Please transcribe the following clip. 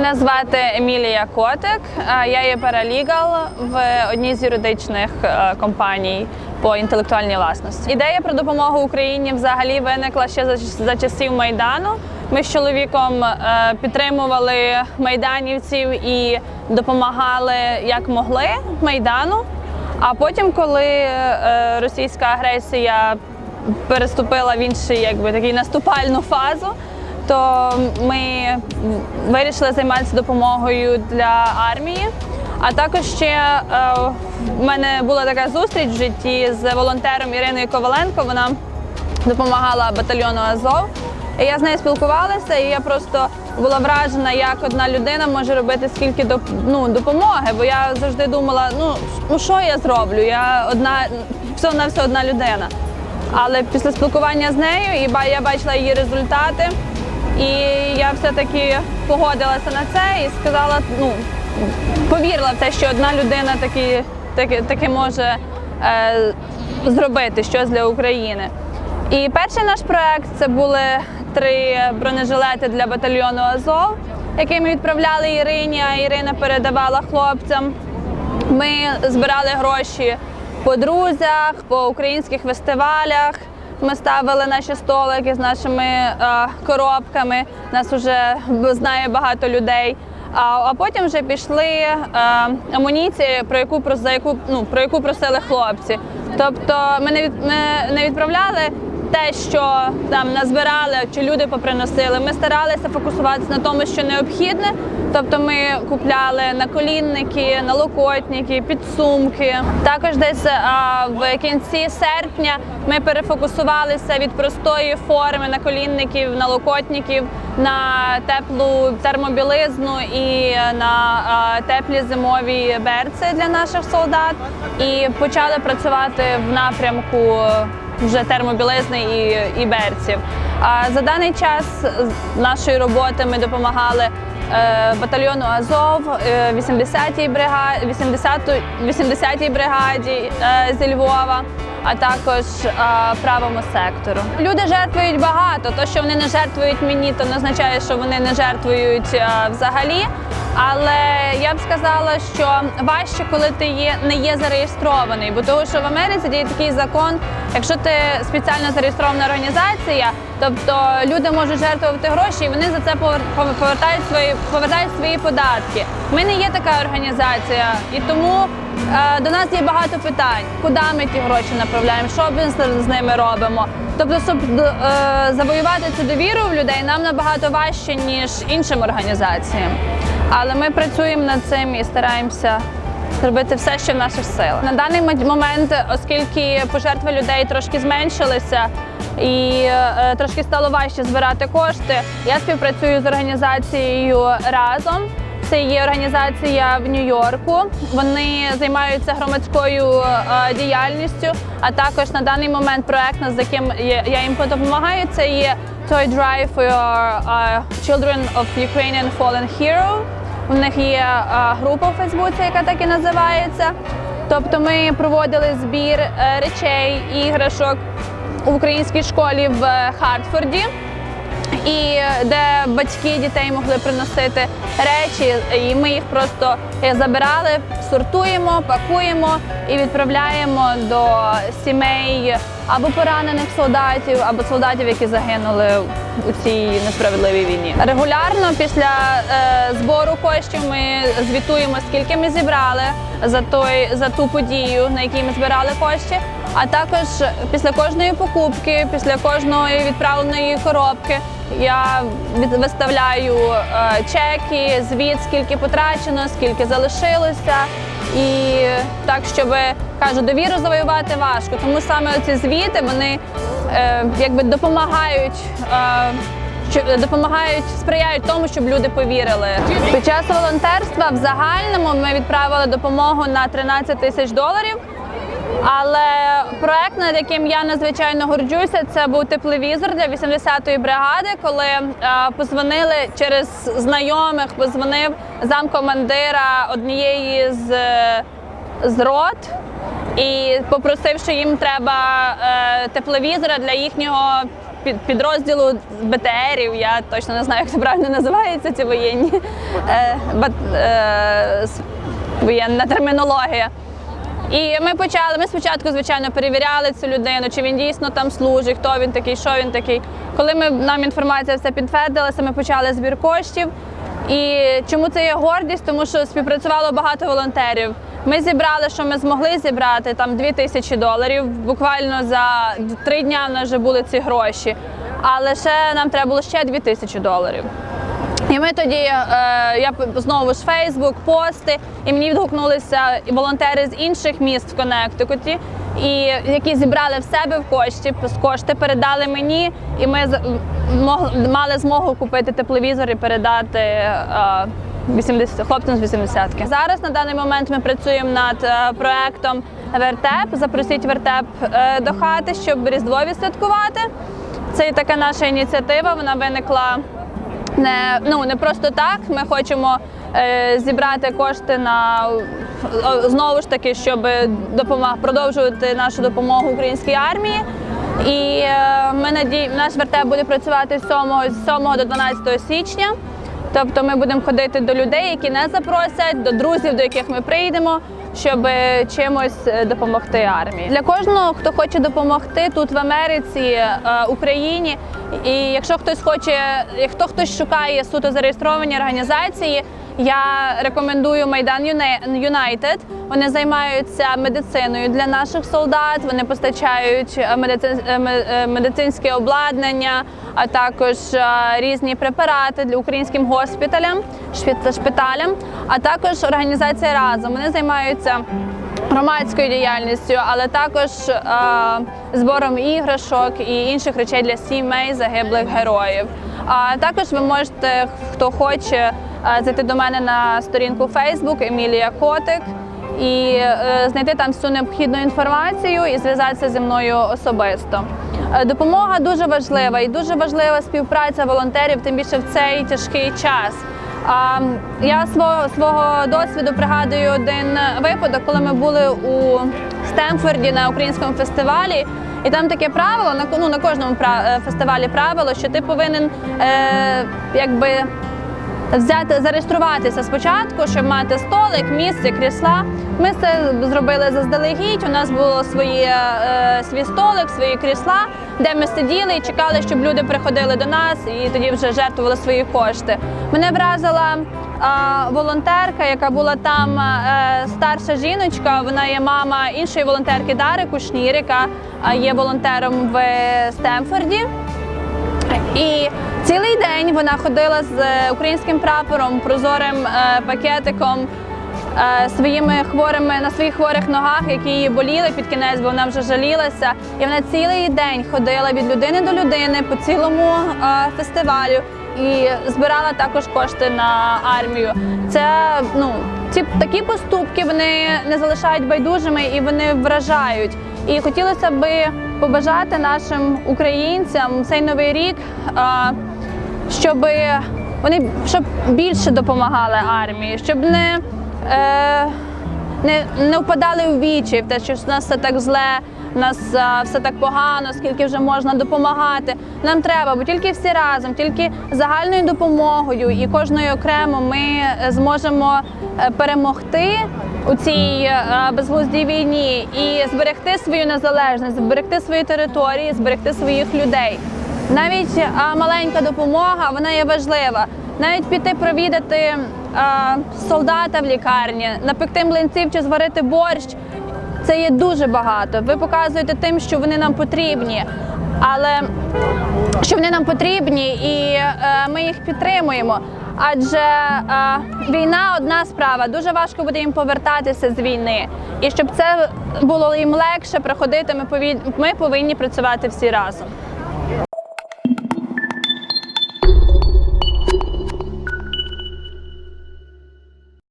Мене звати Емілія Котик, я є паралігал в одній з юридичних компаній по інтелектуальній власності. Ідея про допомогу Україні взагалі виникла ще за часів Майдану. Ми з чоловіком підтримували майданівців і допомагали як могли Майдану. А потім, коли російська агресія переступила в іншу, такий наступальну фазу, то ми вирішили займатися допомогою для армії. А також ще в мене була така зустріч в житті з волонтером Іриною Коваленко. Вона допомагала батальйону Азов. І я з нею спілкувалася, і я просто була вражена, як одна людина може робити скільки допомоги. Бо я завжди думала, що я зроблю? Я всього-навсього одна людина. Але після спілкування з нею я бачила її результати. І я все-таки погодилася на це і сказала, повірила в те, що одна людина таки може зробити щось для України. І перший наш проект – це були 3 бронежилети для батальйону Азов, які ми відправляли Ірині, а Ірина передавала хлопцям. Ми збирали гроші по друзях, по українських фестивалях. Ми ставили наші столики з нашими коробками, нас вже знає багато людей. А потім вже пішли амуніції, про яку просили хлопці. Тобто ми не відправляли те, що там назбирали, чи люди поприносили. Ми старалися фокусуватися на тому, що необхідне. Тобто ми купляли наколінники, налокотники, підсумки. Також десь в кінці серпня ми перефокусувалися від простої форми наколінників, налокотників на теплу термобілизну і на теплі зимові берці для наших солдат. І почали працювати в напрямку вже термобілизни і берців. За даний час нашої роботи ми допомагали батальйону Азов, 80-й бригаді зі Львова, а також правому сектору. Люди жертвують багато. То, що вони не жертвують мені, то не означає, що вони не жертвують взагалі. Але я б сказала, що важче, коли ти не є зареєстрований, бо того, що в Америці діє такий закон, якщо ти спеціально зареєстрована організація, тобто люди можуть жертвувати гроші і вони за це повертають свої податки. Ми не є така організація, і тому до нас є багато питань, куди ми ті гроші направляємо, що ми з ними робимо. Тобто, щоб завоювати цю довіру в людей, нам набагато важче, ніж іншим організаціям. Але ми працюємо над цим і стараємося зробити все, що в наших силах. На даний момент, оскільки пожертви людей трошки зменшилися і трошки стало важче збирати кошти, я співпрацюю з організацією «Разом». Це є організація в Нью-Йорку. Вони займаються громадською діяльністю, а також на даний момент проект, з яким я їм допомагаю, це є Toy Drive for Children of Ukrainian Fallen Hero. У них є група у Фейсбуці, яка так і називається. Тобто ми проводили збір речей, іграшок у українській школі в Хартфорді, і де батьки дітей могли приносити речі, і ми їх просто забирали, сортуємо, пакуємо і відправляємо до сімей або поранених солдатів, або солдатів, які загинули у цій несправедливій війні. Регулярно після збору коштів ми звітуємо, скільки ми зібрали за ту подію, на якій ми збирали кошти. А також після кожної покупки, після кожної відправленої коробки я виставляю чеки, звіт, скільки потрачено, скільки залишилося. І так, щоб, кажу, довіру завоювати важко. Тому саме ці звіти, вони сприяють тому, щоб люди повірили. Під час волонтерства в загальному ми відправили допомогу на $13 тисяч. Але проект, над яким я надзвичайно горджуся, це був тепловізор для 80-ї бригади, коли позвонили через знайомих, позвонив замкомандира однієї з рот і попросив, що їм треба тепловізора для їхнього підрозділу БТРів, я точно не знаю, як це правильно називається, ці воєнні, воєнна термінологія. І ми спочатку, звичайно, перевіряли цю людину, чи він дійсно там служить, хто він такий, що він такий. Коли нам інформація все підтвердилася, ми почали збір коштів. І чому це є гордість? Тому що співпрацювало багато волонтерів. Ми зібрали, що ми змогли зібрати, там $2000. Буквально за 3 дні в нас вже були ці гроші. Але ще нам треба було ще $2000. І ми тоді, я знову ж Фейсбук, пости, і мені відгукнулися волонтери з інших міст в Коннектикуті, які зібрали в себе кошти, передали мені, і ми мали змогу купити тепловізор і передати хлопцям з 80-ки. Зараз на даний момент ми працюємо над проектом «Вертеп». Запросіть вертеп до хати, щоб Різдво відсвяткувати. Це така наша ініціатива, вона виникла не просто так. Ми хочемо зібрати кошти знову ж таки, щоб продовжувати нашу допомогу українській армії. І наш вертеп буде працювати з 7 до 12 січня. Тобто ми будемо ходити до людей, які не запросять, до друзів, до яких ми прийдемо, щоб чимось допомогти армії. Для кожного, хто хоче допомогти тут в Америці, Україні, і якщо хтось шукає суто зареєстровані організації, я рекомендую Майдан Юнайтед. Вони займаються медициною для наших солдат, вони постачають медицинське обладнання, а також різні препарати для українським госпіталям, шпиталям, а також організація «Разом». Вони займаються громадською діяльністю, але також збором іграшок і інших речей для сімей загиблих героїв. Також ви можете, хто хоче, зайти до мене на сторінку Facebook Емілія Котик і знайти там всю необхідну інформацію і зв'язатися зі мною особисто. Допомога дуже важлива і дуже важлива співпраця волонтерів, тим більше в цей тяжкий час. Я свого досвіду пригадую один випадок, коли ми були у Стемфорді на українському фестивалі. І там таке правило, на кожному фестивалі правило, що ти повинен зареєструватися спочатку, щоб мати столик, місце, крісла. Ми це зробили заздалегідь, у нас було свій столик, свої крісла, де ми сиділи і чекали, щоб люди приходили до нас і тоді вже жертвували свої кошти. Мене вразила волонтерка, яка була там, старша жіночка, вона є мама іншої волонтерки Дари Кушнір, яка є волонтером в Стемфорді. І цілий день вона ходила з українським прапором, прозорим пакетиком на своїх хворих ногах, які її боліли під кінець, бо вона вже жалілася. І вона цілий день ходила від людини до людини по цілому фестивалю і збирала також кошти на армію. Такі поступки вони не залишають байдужими і вони вражають. І хотілося б побажати нашим українцям цей новий рік, щоб більше допомагали армії, щоб не впадали в відчай в те, що в нас все так зле, в нас все так погано, скільки вже можна допомагати. Нам треба, бо тільки всі разом, тільки загальною допомогою і кожною окремо ми зможемо перемогти у цій безглуздій війні і зберегти свою незалежність, зберегти свої території, зберегти своїх людей. Навіть маленька допомога, вона є важлива. Навіть піти провідати солдата в лікарні, напекти млинців чи зварити борщ – це є дуже багато. Ви показуєте тим, що вони нам потрібні, але що вони нам потрібні і ми їх підтримуємо. Адже війна – одна справа, дуже важко буде їм повертатися з війни. І щоб це було їм легше проходити, ми повинні працювати всі разом.